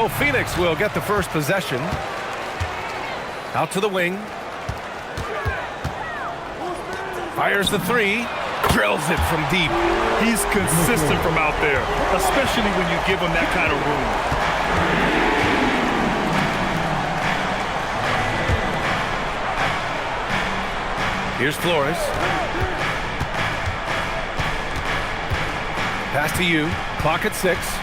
So Phoenix will get the first possession. Out to the wing. Fires the three. Drills it from deep. He's consistent from out there, especially when you give him that kind of room. Here's Flores. Pass to you. Clock at 6.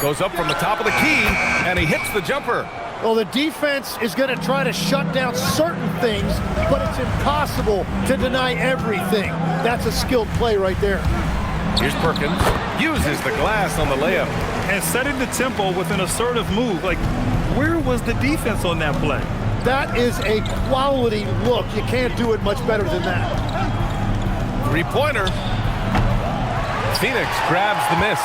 Goes up from the top of the key, and he hits the jumper. Well, the defense is going to try to shut down certain things, but it's impossible to deny everything. That's a skilled play right there. Here's Perkins. Uses the glass on the layup. And setting the tempo with an assertive move. Like, where was the defense on that play? That is a quality look. You can't do it much better than that. Three-pointer. Phoenix grabs the miss.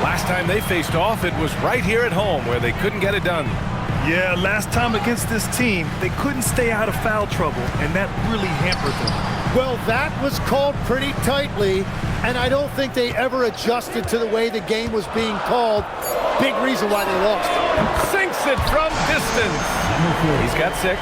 Last time they faced off, it was right here at home where they couldn't get it done. Yeah, last time against this team, they couldn't stay out of foul trouble, and that really hampered them. Well, that was called pretty tightly, and I don't think they ever adjusted to the way the game was being called. Big reason why they lost. Sinks it from distance. He's got 6.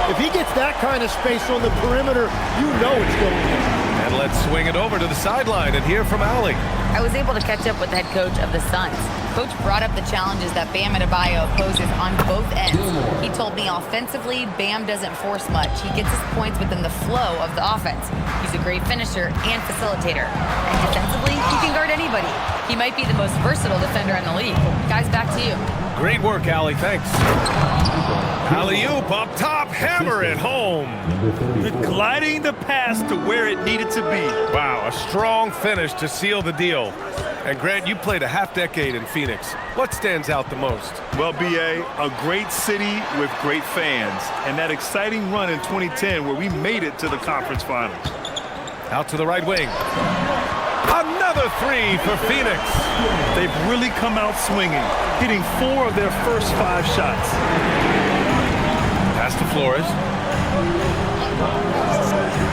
If he gets that kind of space on the perimeter, you know it's going in. And let's swing it over to the sideline and hear from Alec. I was able to catch up with the head coach of the Suns. Coach brought up the challenges that Bam Adebayo poses on both ends. He told me offensively, Bam doesn't force much. He gets his points within the flow of the offense. He's a great finisher and facilitator. And defensively, he can guard anybody. He might be the most versatile defender in the league. Guys, back to you. Great work, Allie. Thanks. Alley-oop up top. Hammer it home. Gliding the pass to where it needed to be. Wow, a strong finish to seal the deal. And Grant, you played a half-decade in Phoenix. What stands out the most? Well, BA, a great city with great fans. And that exciting run in 2010 where we made it to the conference finals. Out to the right wing. Another three for Phoenix. They've really come out swinging, hitting 4 of their first 5 shots. Pass to Flores.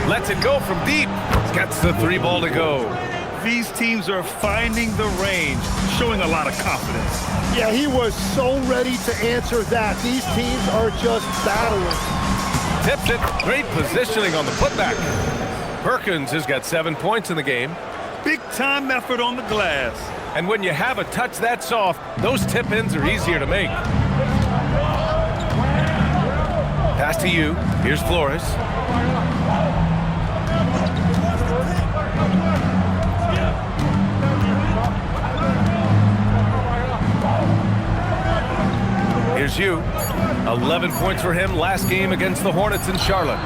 Lets it go from deep. Gets the 3 ball to go. These teams are finding the range, showing a lot of confidence. Yeah, he was so ready to answer that. These teams are just battling. Tips it. Great positioning on the putback. Perkins has got 7 points in the game. Big-time effort on the glass. And when you have a touch that soft, those tip-ins are easier to make. Pass to you. Here's Flores. Here's you. 11 points for him last game against the Hornets in Charlotte.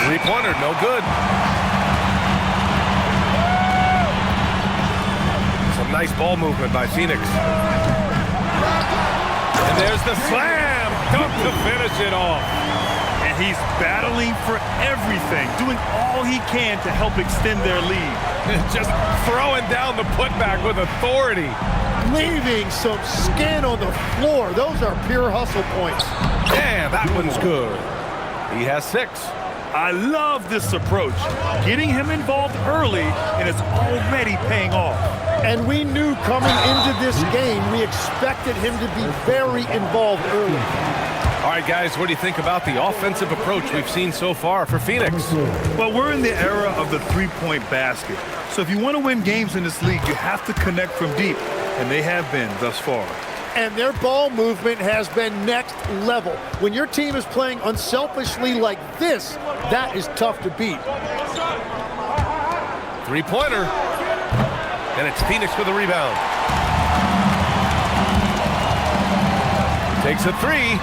Three-pointer, no good. Some nice ball movement by Phoenix. And there's the slam. Dunk to finish it off. And he's battling for everything, doing all he can to help extend their lead. Just throwing down the putback with authority. Leaving some skin on the floor. Those are pure hustle points. Yeah, that one's good. He has 6. I love this approach. Getting him involved early, and it's already paying off. And we knew coming into this game, we expected him to be very involved early. All right, guys, what do you think about the offensive approach we've seen so far for Phoenix? Well, we're in the era of the three-point basket. So if you want to win games in this league, you have to connect from deep. And they have been thus far. And their ball movement has been next level. When your team is playing unselfishly like this, that is tough to beat. Three-pointer. And it's Phoenix with a rebound. Takes a 3.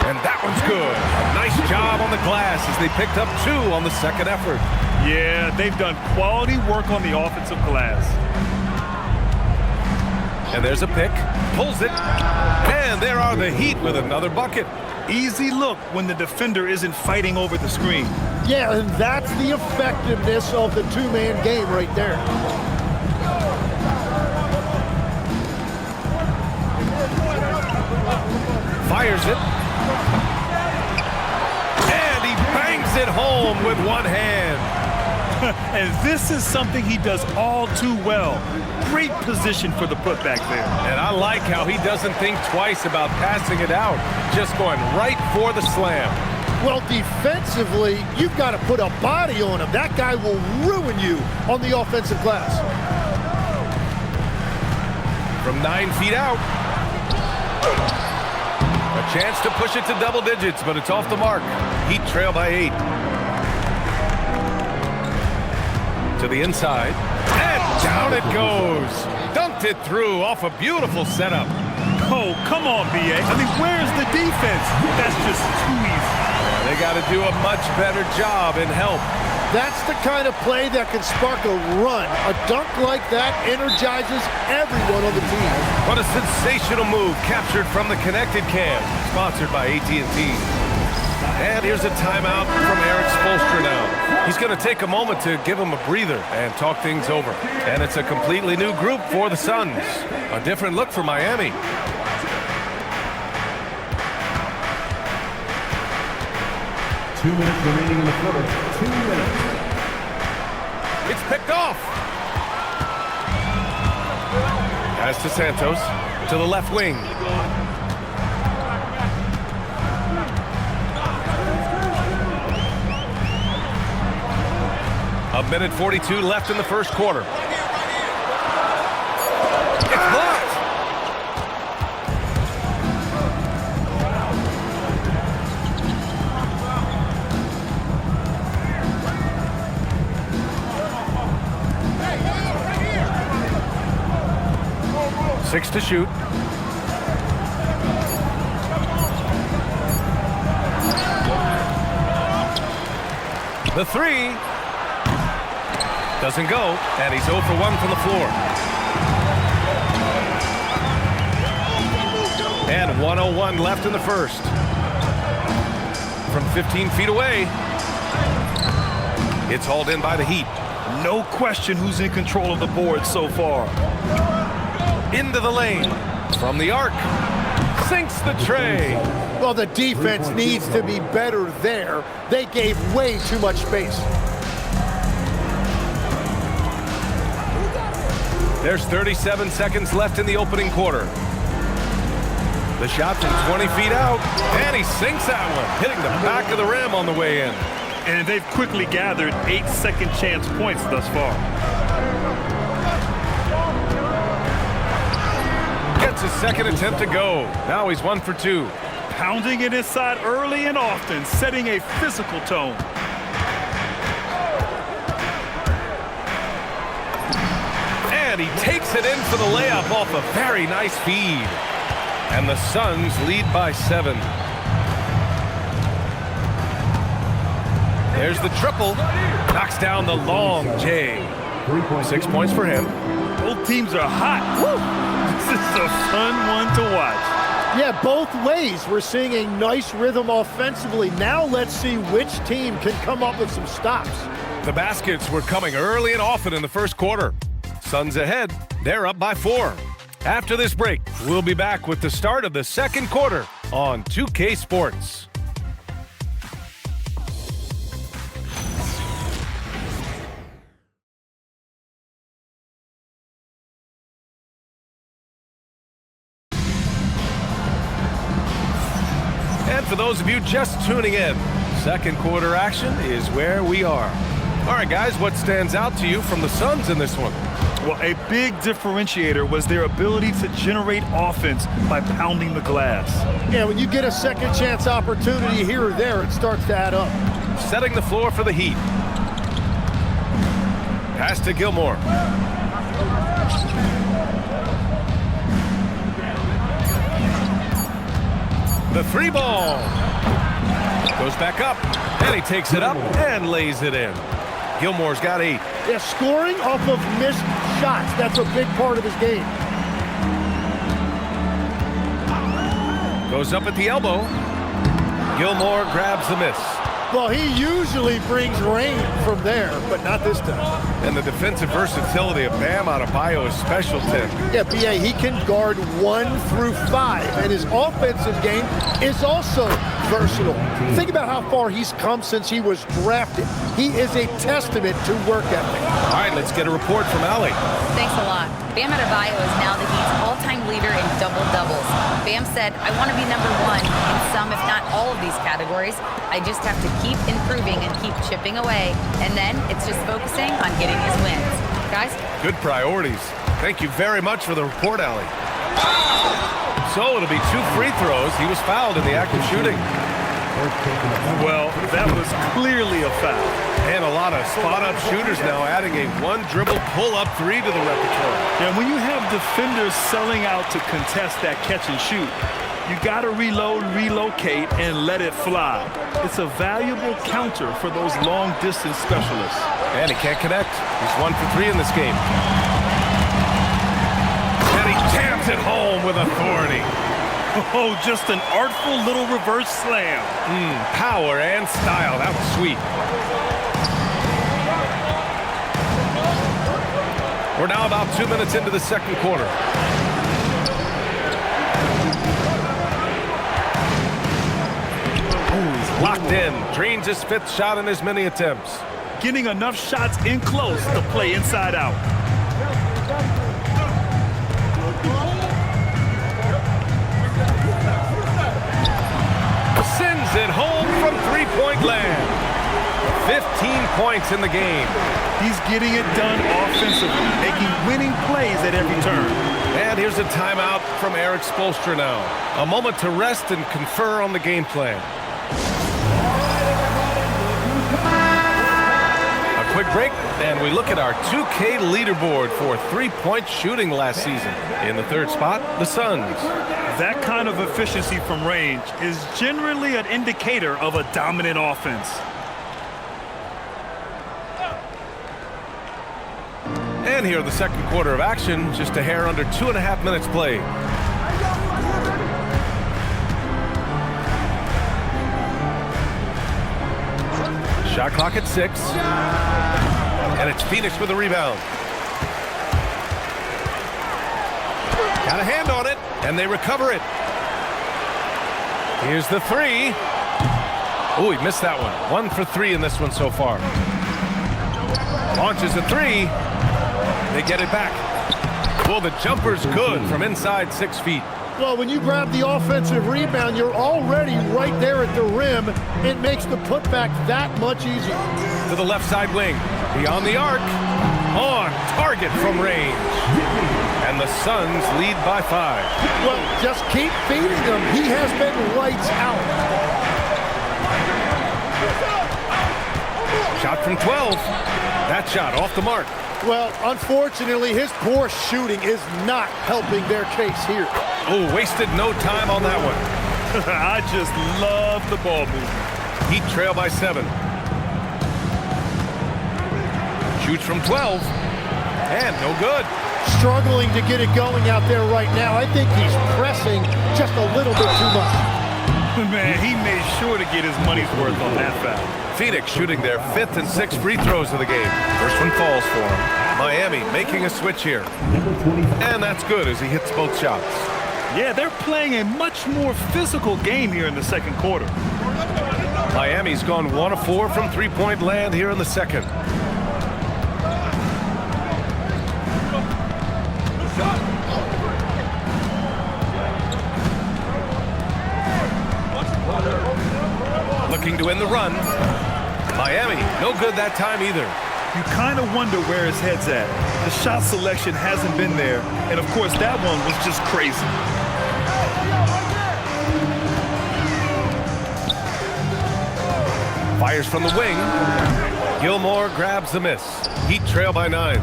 And that one's good. A nice job on the glass as they picked up 2 on the second effort. Yeah, they've done quality work on the offensive glass. And there's a pick. Pulls it. And there are the Heat with another bucket. Easy look when the defender isn't fighting over the screen. Yeah, and that's the effectiveness of the two-man game right there. Fires it. And he bangs it home with one hand. And this is something he does all too well. Great position for the putback there. And I like how he doesn't think twice about passing it out, just going right for the slam. Well, defensively, you've got to put a body on him. That guy will ruin you on the offensive glass. From 9 feet out. A chance to push it to double digits, but it's off the mark. Heat trail by 8. To the inside. And down it goes. Dunked it through off a beautiful setup. Oh, come on, BA. I mean, where's the defense? That's just too easy. They got to do a much better job in help. That's the kind of play that can spark a run. A dunk like that energizes everyone on the team. What a sensational move captured from the connected cam. Sponsored by AT&T. And here's a timeout from Eric Spoelstra now. He's going to take a moment to give him a breather and talk things over. And it's a completely new group for the Suns. A different look for Miami. Two minutes remaining in the quarter. 2 minutes. It's picked off. Pass to Santos. To the left wing. A minute 42 left in the first quarter. It's blocked. Six to shoot. The three doesn't go, and he's 0 for 1 from the floor. And 1:01 left in the first. From 15 feet away, it's hauled in by the Heat. No question who's in control of the board so far. Into the lane. From the arc. Sinks the tray. Well, the defense needs to be better there. They gave way too much space. There's 37 seconds left in the opening quarter. The shot from 20 feet out, and he sinks that one, hitting the back of the rim on the way in. And they've quickly gathered 8 second chance points thus far. Gets his second attempt to go. Now he's 1 for 2. Pounding it inside early and often, setting a physical tone. And he takes it in for the layup off a very nice feed. And the Suns lead by 7. There's the triple. Knocks down the long J. 6 points for him. Both teams are hot. Woo! This is a fun one to watch. Yeah, both ways. We're seeing a nice rhythm offensively. Now let's see which team can come up with some stops. The baskets were coming early and often in the first quarter. Suns ahead. They're up by 4. After this break, we'll be back with the start of the second quarter on 2K Sports. And for those of you just tuning in, second quarter action is where we are. All right, guys, what stands out to you from the Suns in this one? Well, a big differentiator was their ability to generate offense by pounding the glass. Yeah, when you get a second chance opportunity here or there, it starts to add up. Setting the floor for the Heat. Pass to Gilmore. The three ball. Goes back up, and he takes it up and lays it in. Gilmore's got 8. Yeah, scoring off of missed shots. That's a big part of his game. Goes up at the elbow. Gilmore grabs the miss. Well, he usually brings rain from there, but not this time. And the defensive versatility of Bam Adebayo is special, Tim. Yeah, BA, he can guard 1 through 5, and his offensive game is also versatile. Think about how far he's come since he was drafted. He is a testament to work ethic. All right, let's get a report from Allie. Thanks a lot. Bam Adebayo is now the Heat's all-time leader in double-doubles. Bam said, I want to be number one in some, if not all of these categories. I just have to keep improving and keep chipping away. And then it's just focusing on getting these wins. Guys? Good priorities. Thank you very much for the report, Allie. So it'll be 2 free throws. He was fouled in the act of shooting. Well, that was clearly a foul. And a lot of spot-up shooters now adding a 1-dribble pull-up 3 to the repertoire. Yeah, when you have defenders selling out to contest that catch and shoot, you got to reload, relocate, and let it fly. It's a valuable counter for those long-distance specialists. And he can't connect. He's 1 for 3 in this game. And he jams it home with authority. Oh, just an artful little reverse slam. Power and style. That was sweet. We're now about 2 minutes into the second quarter. He's locked in. Drains his 5th shot in as many attempts. Getting enough shots in close to play inside out. Sends it home from 3-point land. 15 points in the game. He's getting it done offensively, making winning plays at every turn. And here's a timeout from Eric Spoelstra now. A moment to rest and confer on the game plan. A quick break, and we look at our 2K leaderboard for 3-point shooting last season. In the 3rd spot, the Suns. That kind of efficiency from range is generally an indicator of a dominant offense. And here in the second quarter of action, just a hair under 2.5 minutes played. Shot clock at 6. And it's Phoenix with a rebound. Got a hand on it, and they recover it. Here's the 3. Oh, he missed that one. 1 for 3 in this one so far. Launches a 3. They get it back. Well, the jumper's good from inside 6 feet. Well, when you grab the offensive rebound, you're already right there at the rim. It makes the putback that much easier. To the left side wing. Beyond the arc. On target from range. And the Suns lead by 5. Well, just keep feeding him. He has been lights out. Shot from 12. That shot off the mark. Well, unfortunately, his poor shooting is not helping their case here. Oh, wasted no time on that one. I just love the ball movement. Heat trail by 7. Shoots from 12. And no good. Struggling to get it going out there right now. I think he's pressing just a little bit too much. Man, he made sure to get his money's worth on that foul. Phoenix shooting their 5th and 6th free throws of the game. First one falls for him. Miami making a switch here. And that's good as he hits both shots. Yeah, they're playing a much more physical game here in the second quarter. Miami's gone 1 of 4 from 3-point land here in the second. Looking to win the run. Miami, no good that time either. You kind of wonder where his head's at. The shot selection hasn't been there, and of course that one was just crazy. Fires from the wing. Gilmore grabs the miss. Heat trail by 9.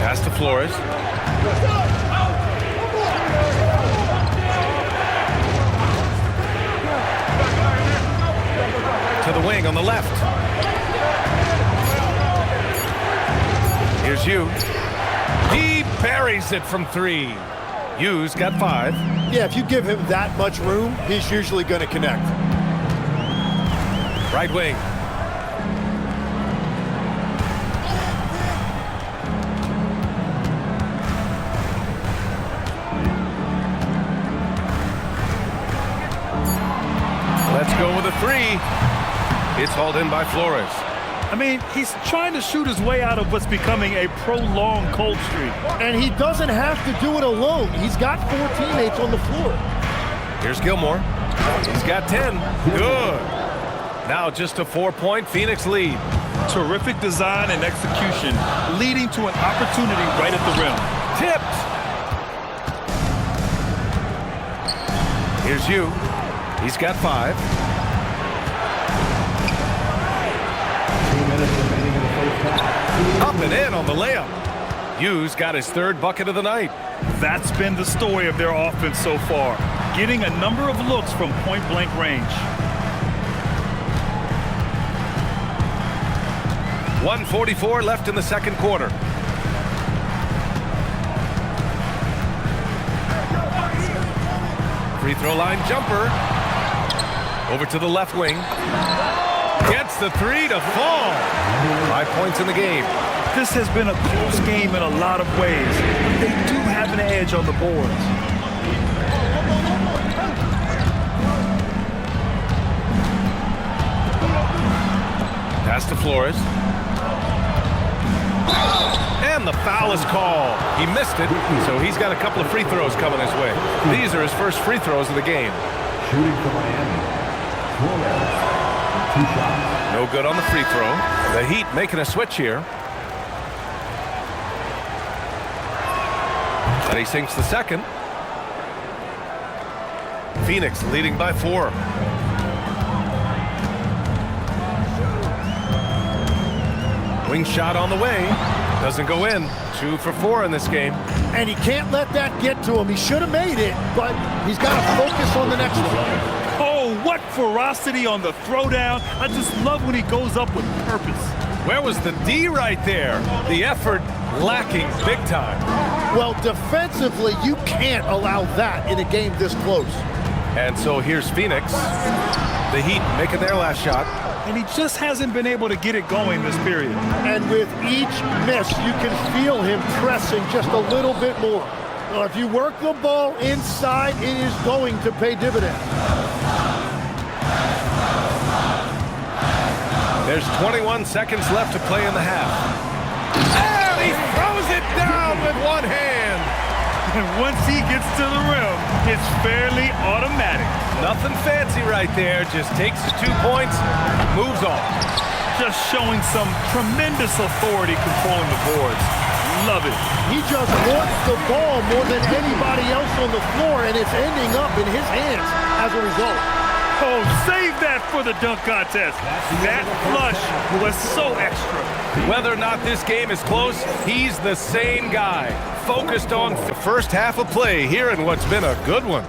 Pass to Flores. To the wing on the left. Here's Hugh. He buries it from 3. Hugh's got 5. Yeah, if you give him that much room, he's usually going to connect. Right wing. three. It's hauled in by Flores. I mean, he's trying to shoot his way out of what's becoming a prolonged cold streak. And he doesn't have to do it alone. He's got 4 teammates on the floor. Here's Gilmore. He's got 10. Good. Now just a 4-point Phoenix lead. Terrific design and execution, leading to an opportunity right at the rim. Tipped. Here's Yu. He's got 5. 2 minutes remaining in the first half. Up and in on the layup. Yu's got his 3rd bucket of the night. That's been the story of their offense so far, getting a number of looks from point-blank range. 1:44 left in the second quarter. Free throw line jumper. Over to the left wing. Gets the 3 to fall. 5 points in the game. This has been a close game in a lot of ways, but they do have an edge on the boards. Pass to Flores. And the foul is called. He missed it, so he's got a couple of free throws coming his way. These are his first free throws of the game. Shooting for Miami. Flores. 2 shots. No good on the free throw. The Heat making a switch here. And he sinks the second. Phoenix leading by 4. Wing shot on the way. Doesn't go in. 2 for 4 in this game. And he can't let that get to him. He should have made it, but he's got to focus on the next one. Oh, what ferocity on the throwdown. I just love when he goes up with purpose. Where was the D right there? The effort lacking big time. Well, defensively, you can't allow that in a game this close. And so here's Phoenix. The Heat making their last shot. And he just hasn't been able to get it going this period. And with each miss, you can feel him pressing just a little bit more. Well, if you work the ball inside, it is going to pay dividends. There's 21 seconds left to play in the half. And he throws it down with one hand. And once he gets to the rim, it's fairly automatic. Nothing fancy right there. Just takes his 2 points, moves on. Just showing some tremendous authority controlling the boards. Love it. He just wants the ball more than anybody else on the floor, and it's ending up in his hands as a result. Oh, save that for the dunk contest. That flush was so extra. Whether or not this game is close, he's the same guy. Focused on the first half of play here in what's been a good one.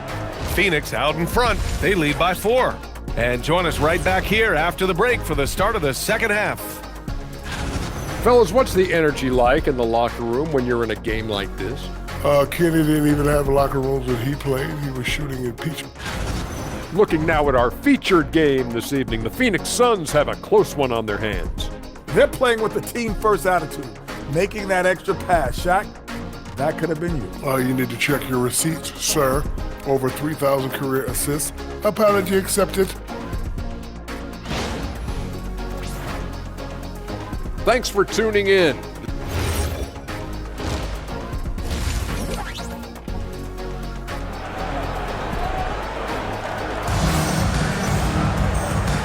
Phoenix out in front. They lead by 4. And join us right back here after the break for the start of the second half. Fellas, what's the energy like in the locker room when you're in a game like this? Kenny didn't even have locker rooms when he played. He was shooting impeachment. Looking now at our featured game this evening, the Phoenix Suns have a close one on their hands. They're playing with the team-first attitude, making that extra pass. Shaq, that could have been you. You need to check your receipts, sir. Over 3,000 career assists. Apology accepted. Thanks for tuning in.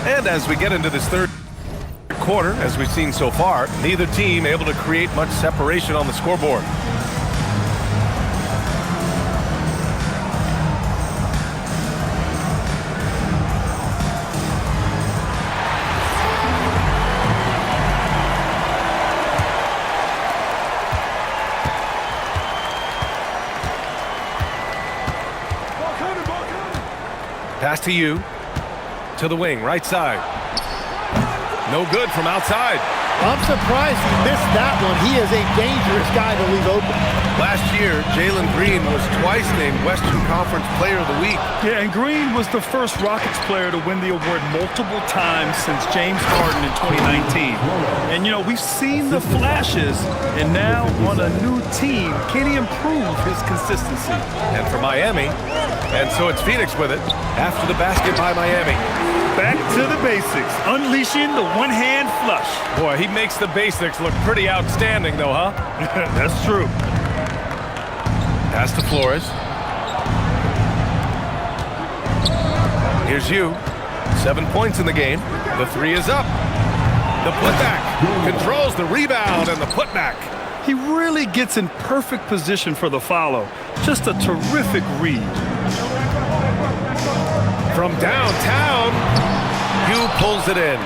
And as we get into this third quarter, as we've seen so far, neither team able to create much separation on the scoreboard. Pass to you. To the wing, right side. No good from outside. I'm surprised he missed that one. He is a dangerous guy to leave open. Last year, Jalen Green was twice named Western Conference Player of the Week. Yeah, and Green was the first Rockets player to win the award multiple times since James Harden in 2019. And, you know, we've seen the flashes, and now on a new team, can he improve his consistency? And for Miami, and so it's Phoenix with it after the basket by Miami. Back to the basics, unleashing the one-hand flush. Boy, he makes the basics look pretty outstanding, though, huh? That's true. Pass to Flores. Here's you. 7 points in the game. The three is up. The putback controls the rebound and the putback. He really gets in perfect position for the follow. Just a terrific read. From downtown, Hugh pulls it in.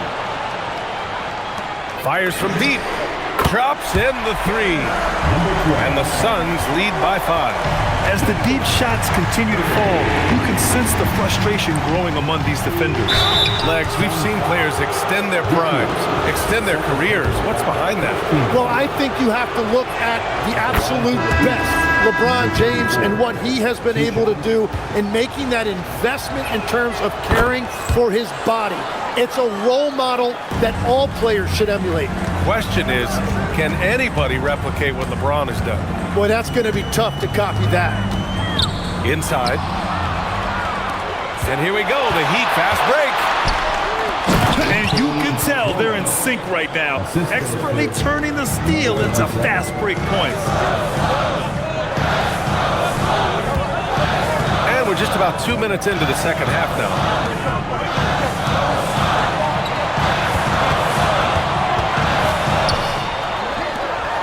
Fires from deep. Drops in the three. And the Suns lead by 5. As the deep shots continue to fall, you can sense the frustration growing among these defenders. Legs, we've seen players extend their primes, extend their careers. What's behind that? Well, I think you have to look at the absolute best, LeBron James, and what he has been able to do in making that investment in terms of caring for his body. It's a role model that all players should emulate. Question is, can anybody replicate what LeBron has done? Boy, that's going to be tough to copy that. Inside. And here we go, the Heat fast break. And you can tell they're in sync right now, expertly turning the steal into fast break points. And we're just about 2 minutes into the second half now.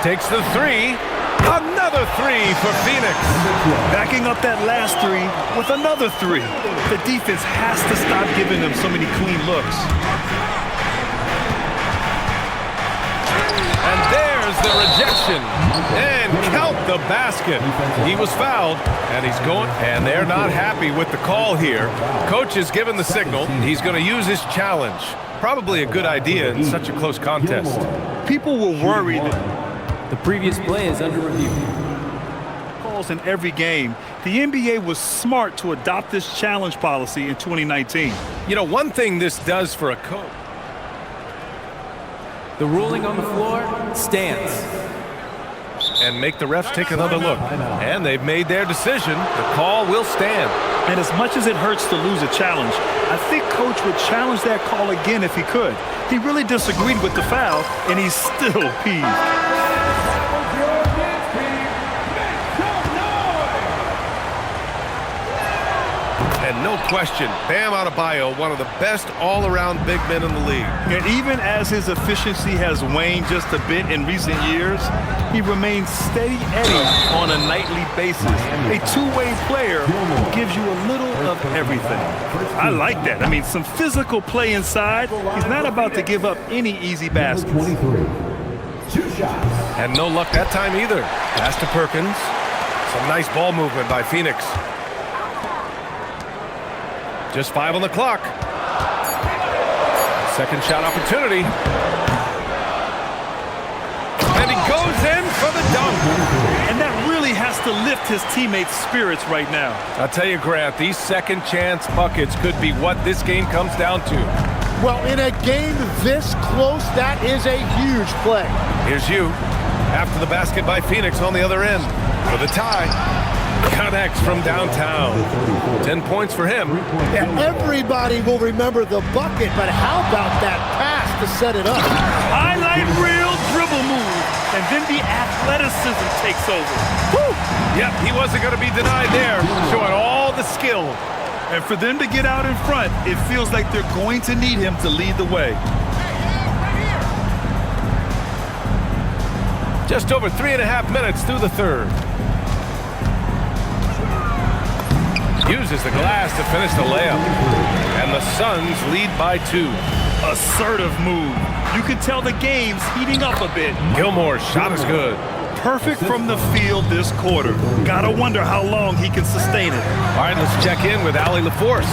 Takes the three. Another three for Phoenix. Backing up that last three with another three. The defense has to stop giving them so many clean looks. And there's the rejection. And count the basket. He was fouled, and he's going. And they're not happy with the call here. Coach has given the signal. He's going to use his challenge. Probably a good idea in such a close contest. People were worried. The previous play is under review. Calls in every game. The NBA was smart to adopt this challenge policy in 2019. You know, one thing this does for a coach. The ruling on the floor stands. And make the refs take another look. And they've made their decision. The call will stand. And as much as it hurts to lose a challenge, I think Coach would challenge that call again if he could. He really disagreed with the foul, and he's still peeved. And no question, Bam Adebayo, one of the best all-around big men in the league. And even as his efficiency has waned just a bit in recent years, he remains steady Eddie on a nightly basis. A two-way player who gives you a little of everything. I like that. I mean, some physical play inside. He's not about to give up any easy baskets. 23. 2 shots. And no luck that time either. Pass to Perkins. Some nice ball movement by Phoenix. Just 5 on the clock. Second shot opportunity. And he goes in for the dunk. And that really has to lift his teammates' spirits right now. I'll tell you, Grant, these second chance buckets could be what this game comes down to. Well, in a game this close, that is a huge play. Here's you. After the basket by Phoenix on the other end. For the tie. Connects from downtown. 10 points for him. Yeah, everybody will remember the bucket, but how about that pass to set it up? Highlight reel dribble move, and then the athleticism takes over. Woo! Yep, he wasn't going to be denied there. Showing all the skill. And for them to get out in front, it feels like they're going to need him to lead the way. Just over 3.5 minutes through the third. Uses the glass to finish the layup. And the Suns lead by 2. Assertive move. You can tell the game's heating up a bit. Gilmore's shot is good. Perfect from the field this quarter. Gotta wonder how long he can sustain it. All right, let's check in with Allie LaForce.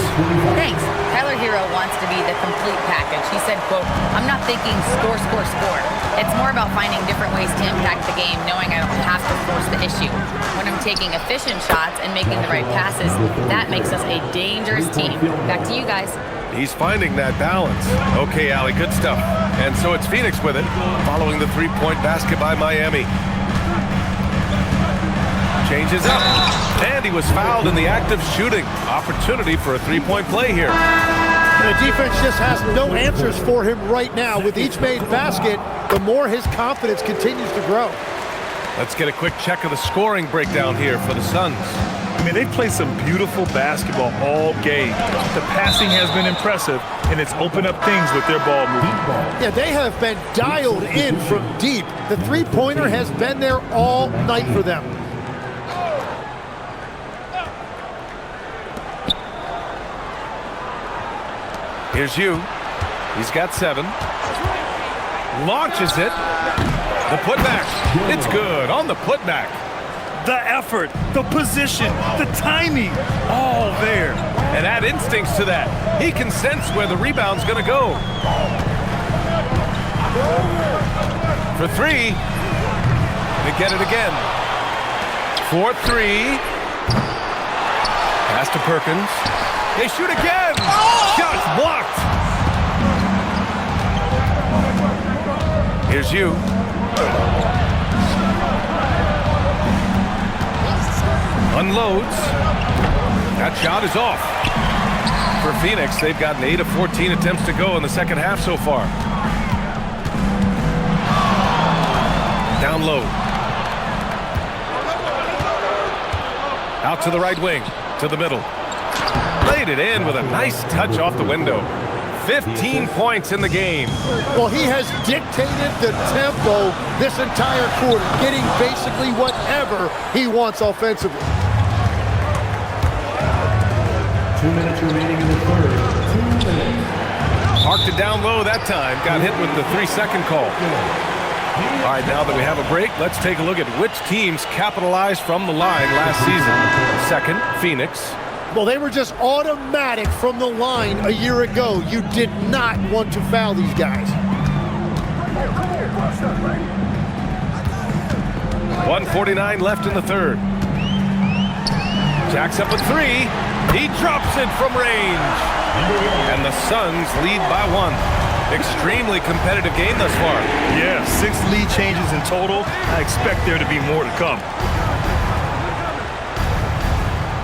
Thanks. Tyler Hero wants to be the complete package. He said, quote, "I'm not thinking score, score, score. It's more about finding different ways to impact the game, knowing I don't have to force the issue. When I'm taking efficient shots and making the right passes, that makes us a dangerous team." Back to you guys. He's finding that balance. Okay, Allie, good stuff. And so it's Phoenix with it, following the three-point basket by Miami. Changes up. And he was fouled in the act of shooting. Opportunity for a three-point play here. The defense just has no answers for him right now. With each made basket, the more his confidence continues to grow. Let's get a quick check of the scoring breakdown here for the Suns. I mean, they've played some beautiful basketball all game. The passing has been impressive, and it's opened up things with their ball movement. Yeah, they have been dialed in from deep. The three-pointer has been there all night for them. Here's you. He's got 7. Launches it. The putback. It's good on the putback. The effort, the position, the timing, all there. And add instincts to that. He can sense where the rebound's going to go. For 3. They get it again. 4-3. Pass to Perkins. They shoot again. Shots blocked. Here's you. Unloads. That shot is off. For Phoenix, they've gotten 8 of 14 attempts to go in the second half so far. Down low. Out to the right wing. To the middle. Laid it in with a nice touch off the window. 15 points in the game. Well, he has dictated the tempo this entire quarter, getting basically whatever he wants offensively. 2 minutes remaining in the third. 2 minutes. Parked it down low that time. Got hit with the 3-second call. All right, now that we have a break, let's take a look at which teams capitalized from the line last season. Second, Phoenix. Well, they were just automatic from the line a year ago. You did not want to foul these guys. 1:49 left in the third. Jacks up with 3. He drops it from range. And the Suns lead by 1. Extremely competitive game thus far. Yeah, 6 lead changes in total. I expect there to be more to come.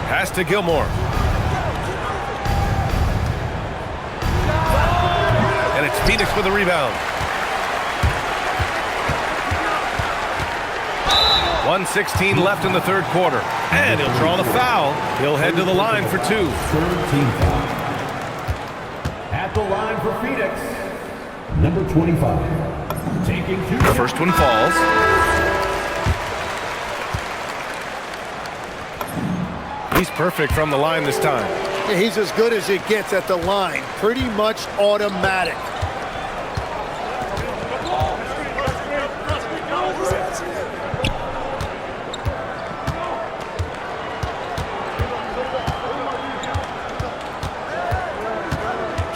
Pass to Gilmore. And it's Phoenix with a rebound. 1:16 left in the third quarter. And he'll draw the foul. He'll head to the line for 2. Third team foul. At the line for Phoenix, number 25. Taking 2. The first one falls. He's perfect from the line this time. Yeah, he's as good as it gets at the line. Pretty much automatic.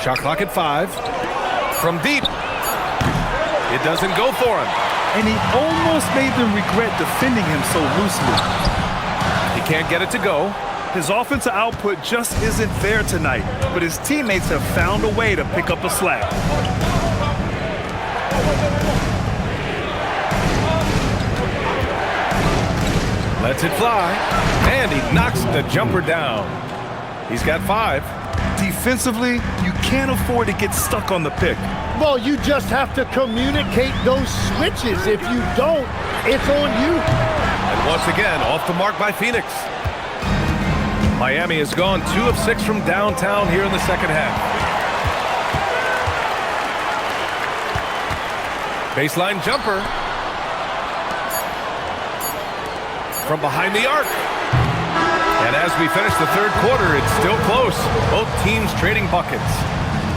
Shot clock at 5. From deep. It doesn't go for him. And he almost made them regret defending him so loosely. He can't get it to go. His offensive output just isn't there tonight, but his teammates have found a way to pick up the slack. Lets it fly. And he knocks the jumper down. He's got 5. Defensively, you can't afford to get stuck on the pick. Well, you just have to communicate those switches. If you don't, it's on you. And once again, off the mark by Phoenix. Miami has gone 2 of 6 from downtown here in the second half. Baseline jumper. From behind the arc. And as we finish the third quarter, it's still close. Both teams trading buckets.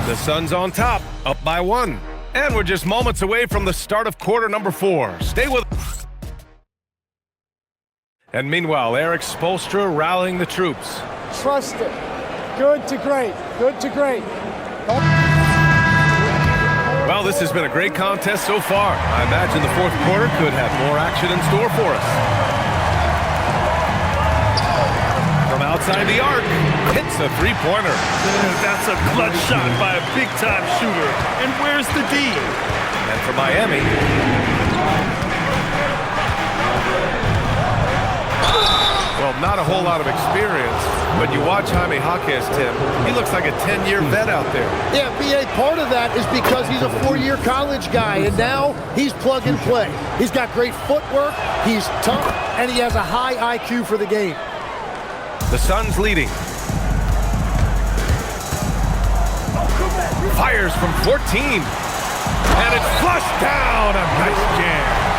The Suns on top, up by 1. And we're just moments away from the start of quarter number 4. Stay with us. And meanwhile, Eric Spoelstra rallying the troops. Trust it. Good to great. Good to great. Well, this has been a great contest so far. I imagine the fourth quarter could have more action in store for us. From outside the arc, hits a three-pointer. That's a clutch shot by a big-time shooter. And where's the D? And for Miami, Well, not a whole lot of experience, but you watch Jaime Jaquez, Tim. He looks like a 10-year vet out there. Yeah, BA, part of that is because he's a 4-year college guy, and now he's plug and play. He's got great footwork, he's tough, and he has a high IQ for the game. The Suns leading. Fires from 14. And it's flushed down. A nice jam.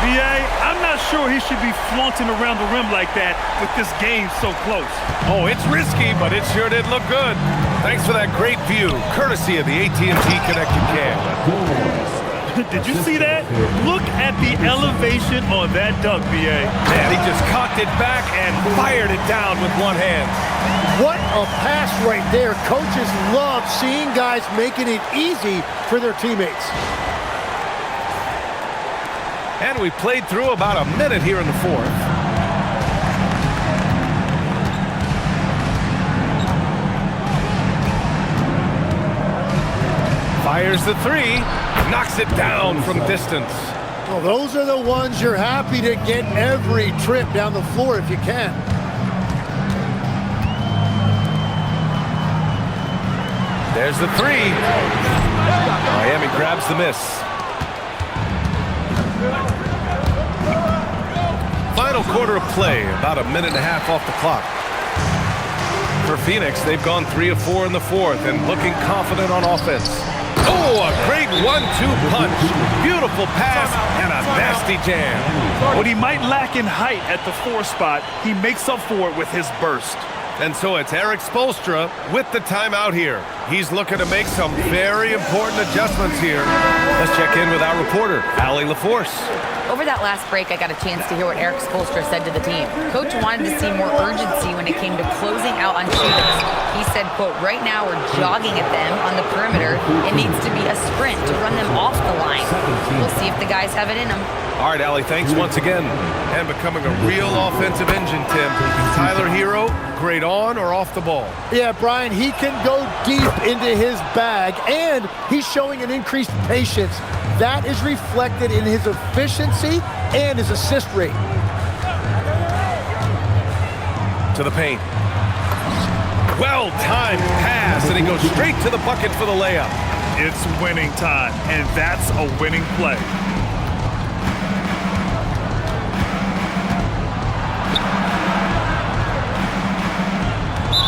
PBA, I'm not sure he should be flaunting around the rim like that with this game so close. Oh, it's risky, but it sure did look good. Thanks for that great view, courtesy of the AT&T Connected Cam. Did you see that? Look at the elevation on that dunk, BA. Man, he just cocked it back and fired it down with one hand. What a pass right there. Coaches love seeing guys making it easy for their teammates. And we played through about a minute here in the fourth. Fires the three, knocks it down from distance. Well, those are the ones you're happy to get every trip down the floor if you can. There's the three. Miami grabs the miss. Final quarter of play, about a minute and a half off the clock. For Phoenix, they've gone 3 of 4 in the fourth and looking confident on offense. Oh, a great 1-2 punch. Beautiful pass and a nasty jam. What he might lack in height at the 4 spot, he makes up for it with his burst. And so it's Erik Spoelstra with the timeout here. He's looking to make some very important adjustments here. Let's check in with our reporter, Allie LaForce. Over that last break, I got a chance to hear what Erik Spoelstra said to the team. Coach wanted to see more urgency when it came to closing out on shooters. He said, quote, right now we're jogging at them on the perimeter. It needs to be a sprint to run them off the line. We'll see if the guys have it in them. All right, Allie, thanks once again. And becoming a real offensive engine, Tim. Tyler Hero, great on or off the ball? Yeah, Brian, he can go deep into his bag, and he's showing an increased patience. That is reflected in his efficiency and his assist rate. To the paint. Well-timed pass, and he goes straight to the bucket for the layup. It's winning time, and that's a winning play.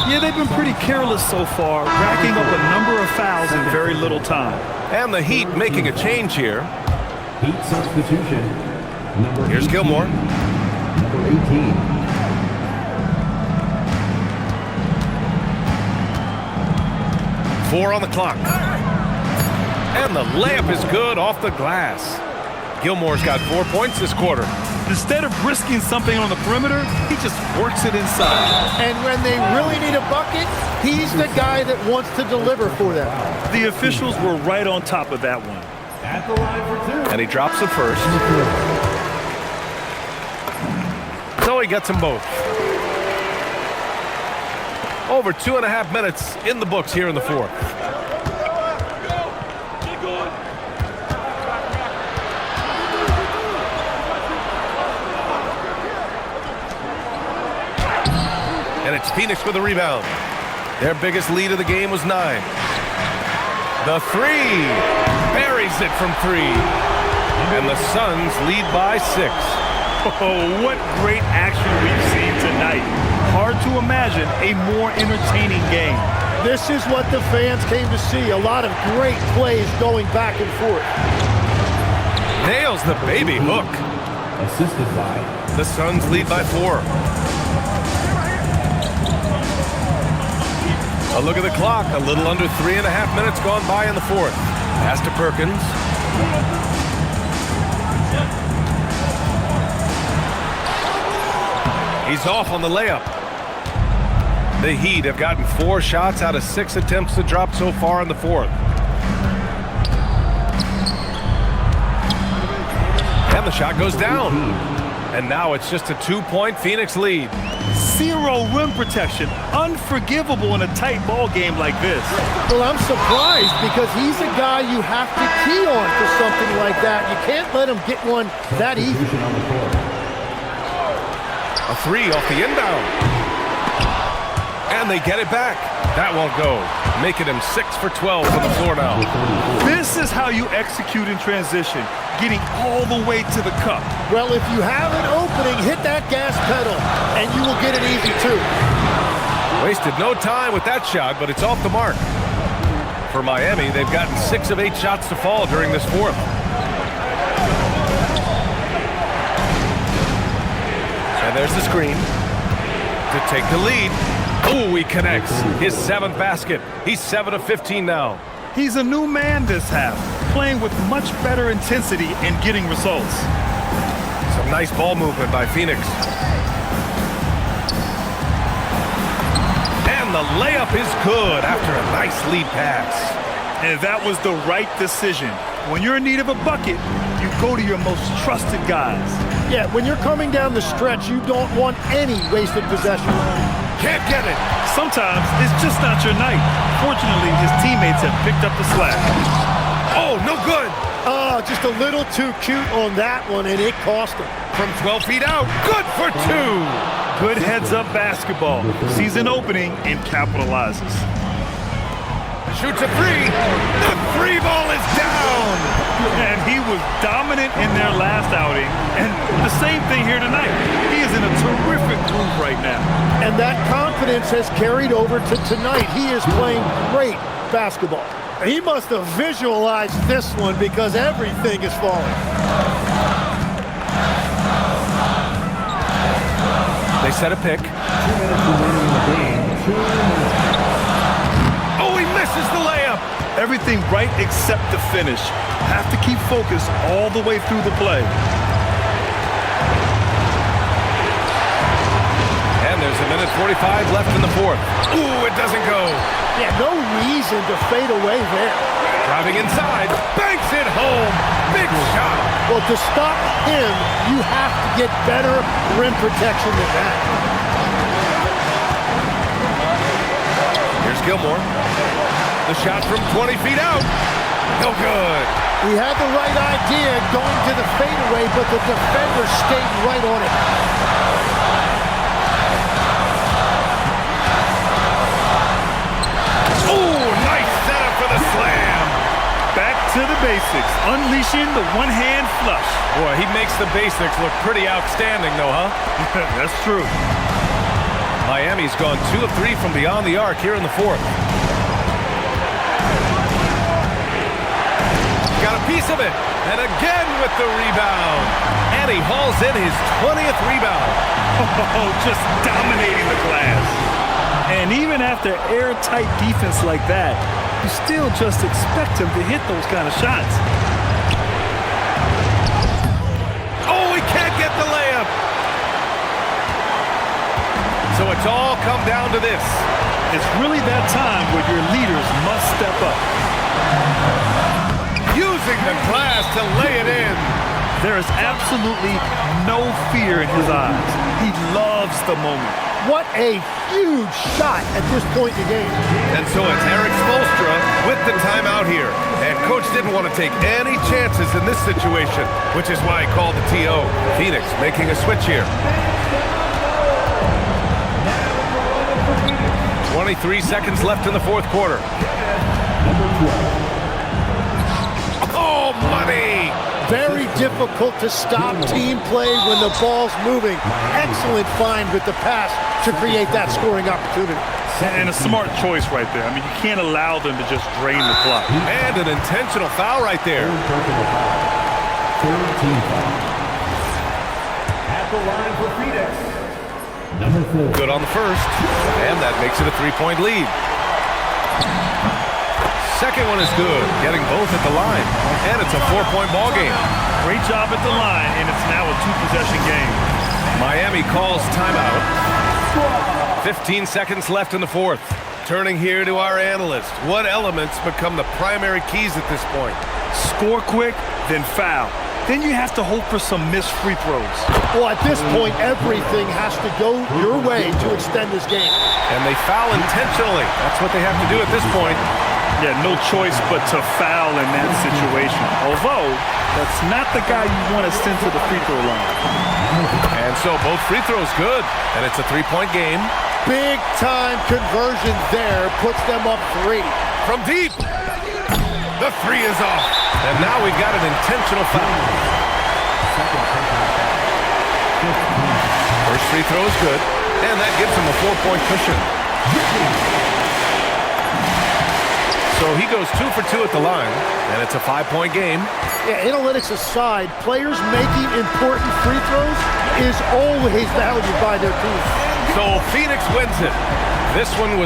Yeah, they've been pretty careless so far, racking up a number of fouls in very little time. And the Heat making a change here. Heat substitution. Here's 18, Gilmore. Number 18. 4 on the clock. And the layup is good off the glass. Gilmore's got 4 points this quarter. Instead of risking something on the perimeter, he just works it inside. And when they really need a bucket, he's the guy that wants to deliver for them. The officials were right on top of that one. At the line for 2. And he drops the first. So he gets them both. Over 2.5 minutes in the books here in the fourth. And it's Phoenix with a rebound. Their biggest lead of the game was 9. The three. Buries it from 3. And the Suns lead by 6. Oh, what great action we've seen tonight. Hard to imagine a more entertaining game. This is what the fans came to see. A lot of great plays going back and forth. Nails the baby hook. Assisted by. The Suns lead by 4. A look at the clock. A little under 3.5 minutes gone by in the fourth. Pass to Perkins. He's off on the layup. The Heat have gotten 4 shots out of 6 attempts to drop so far in the fourth. And the shot goes down. And now it's just a 2-point Phoenix lead. 0 rim protection. Unforgivable in a tight ball game like this. Well, I'm surprised because he's a guy you have to key on for something like that. You can't let him get one that easy. A A three off the inbound. And they get it back. That won't go. Making him 6 for 12 from the floor now. This is how you execute in transition, getting all the way to the cup. Well, if you have an opening, hit that gas pedal, and you will get it easy too. Wasted no time with that shot, but it's off the mark. For Miami, they've gotten 6 of 8 shots to fall during this fourth. And there's the screen to take the lead. Oh, he connects. His 7th basket. He's 7 of 15 now. He's a new man this half, playing with much better intensity and getting results. Some nice ball movement by Phoenix. And the layup is good after a nice lead pass. And that was the right decision. When you're in need of a bucket, you go to your most trusted guys. Yeah, when you're coming down the stretch, you don't want any wasted possession. Can't get it. Sometimes it's just not your night. Fortunately, his teammates have picked up the slack. Oh, no good. Oh, just a little too cute on that one, and it cost him. From 12 feet out, good for 2. Good heads-up basketball. Sees an opening and capitalizes. Shoots a three. The free ball is down. And he was dominant in their last outing. And the same thing here tonight. He is in a terrific groove right now. And that confidence has carried over to tonight. He is playing great basketball. He must have visualized this one because everything is falling. They set a pick. 2 minutes remaining in the game. 2 minutes. Oh, he misses the layup. Everything right except the finish. Have to keep focused all the way through the play. And there's a minute 45 left in the fourth. Ooh, it doesn't go. Yeah, no reason to fade away there. Driving inside, banks it home. Big shot. Well, to stop him, you have to get better rim protection than that. Here's Gilmore. The shot from 20 feet out. No good. He had the right idea going to the fadeaway, but the defender stayed right on it. Ooh, nice setup for the slam. Back to the basics, unleashing the one-hand flush. Boy, he makes the basics look pretty outstanding, though, huh? That's true. Miami's gone 2 of 3 from beyond the arc here in the fourth. Got a piece of it, and again with the rebound. And he hauls in his 20th rebound. Oh, just dominating the glass. And even after airtight defense like that, you still just expect him to hit those kind of shots. Oh, he can't get the layup. So it's all come down to this. It's really that time where your leaders must step up. Using the glass to lay it in. There is absolutely no fear in his eyes. He loves the moment. What a huge shot at this point in the game. And so it's Eric Spoelstra with the timeout here. And coach didn't want to take any chances in this situation, which is why he called the TO. Phoenix making a switch here. 23 seconds left in the fourth quarter. Oh, money! Very difficult to stop team play when the ball's moving. Excellent find with the pass to create that scoring opportunity. And a smart choice right there. I mean, you can't allow them to just drain the clock. And an intentional foul right there. Third team foul. At the line for Phoenix. Number 4. Good on the first. And that makes it a 3-point lead. Second one is good, getting both at the line. And it's a 4-point ball game. Great job at the line, and it's now a 2-possession game. Miami calls timeout. 15 seconds left in the fourth. Turning here to our analyst. What elements become the primary keys at this point? Score quick, then foul. Then you have to hope for some missed free throws. Well, at this point, everything has to go your way to extend this game. And they foul intentionally. That's what they have to do at this point. Yeah, no choice but to foul in that situation. Although, that's not the guy you want to send to the free throw line. And so both free throws good, and it's a three-point game. Big time conversion there, puts them up 3. From deep, the three is off. And now we've got an intentional foul. First free throw is good, and that gives him a 4-point cushion. So he goes 2 for 2 at the line, and it's a 5-point game. Yeah, analytics aside, players making important free throws is always valued by their team. So Phoenix wins it. This one was